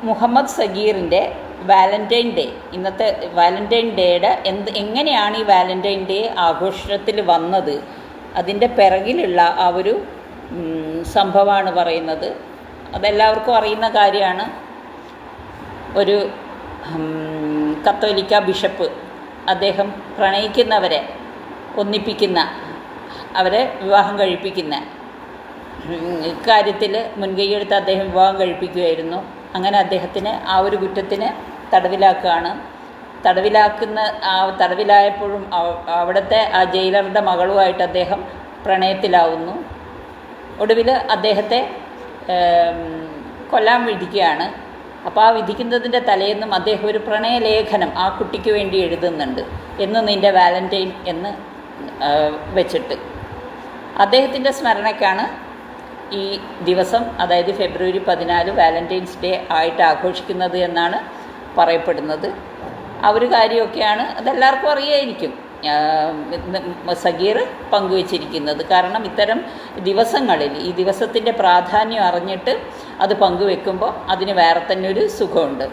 Muhammad സഗീറിൻ്റെ Valentine day, ഇന്നത്തെ Valentine ഡേയുടെ എങ്ങനെയാണ് ഈ വാലൻറ്റൈൻ ഡേ ആഘോഷത്തിൽ വന്നത്, അതിൻ്റെ പിറകിലുള്ള ആ ഒരു സംഭവമാണ് പറയുന്നത്. അതെല്ലാവർക്കും അറിയുന്ന കാര്യമാണ്. ഒരു കത്തോലിക്ക ബിഷപ്പ് അദ്ദേഹം പ്രണയിക്കുന്നവരെ ഒന്നിപ്പിക്കുന്ന, അവരെ വിവാഹം കഴിപ്പിക്കുന്ന ഇക്കാര്യത്തിൽ മുൻകൈയെടുത്ത് അദ്ദേഹം വിവാഹം കഴിപ്പിക്കുകയായിരുന്നു. അങ്ങനെ അദ്ദേഹത്തിന് ആ ഒരു കുറ്റത്തിന് തടവിലാക്കുകയാണ്. തടവിലായപ്പോഴും അവിടുത്തെ ആ ജയിലറുടെ മകളുമായിട്ട് അദ്ദേഹം പ്രണയത്തിലാവുന്നു. ഒടുവിൽ അദ്ദേഹത്തെ കൊല്ലാൻ വിധിക്കുകയാണ്. അപ്പോൾ ആ വിധിക്കുന്നതിൻ്റെ തലേന്നും അദ്ദേഹം ഒരു പ്രണയലേഖനം ആ കുട്ടിക്ക് വേണ്ടി എഴുതുന്നുണ്ട്, എന്ന് നിൻ്റെ വാലൻറ്റൈൻ എന്ന് വെച്ചിട്ട്. അദ്ദേഹത്തിൻ്റെ സ്മരണയ്ക്കാണ് ഈ ദിവസം, അതായത് ഫെബ്രുവരി 14 വാലൻറ്റൈൻസ് ഡേ ആയിട്ട് ആഘോഷിക്കുന്നത് എന്നാണ് പറയപ്പെടുന്നത്. ആ ഒരു കാര്യമൊക്കെയാണ് അതെല്ലാവർക്കും അറിയായിരിക്കും സഗീർ പങ്കുവച്ചിരിക്കുന്നത്. കാരണം ഇത്തരം ദിവസങ്ങളിൽ ഈ ദിവസത്തിൻ്റെ പ്രാധാന്യം അറിഞ്ഞിട്ട് അത് പങ്കുവെക്കുമ്പോൾ അതിന് വേറെ തന്നെ ഒരു സുഖമുണ്ട്.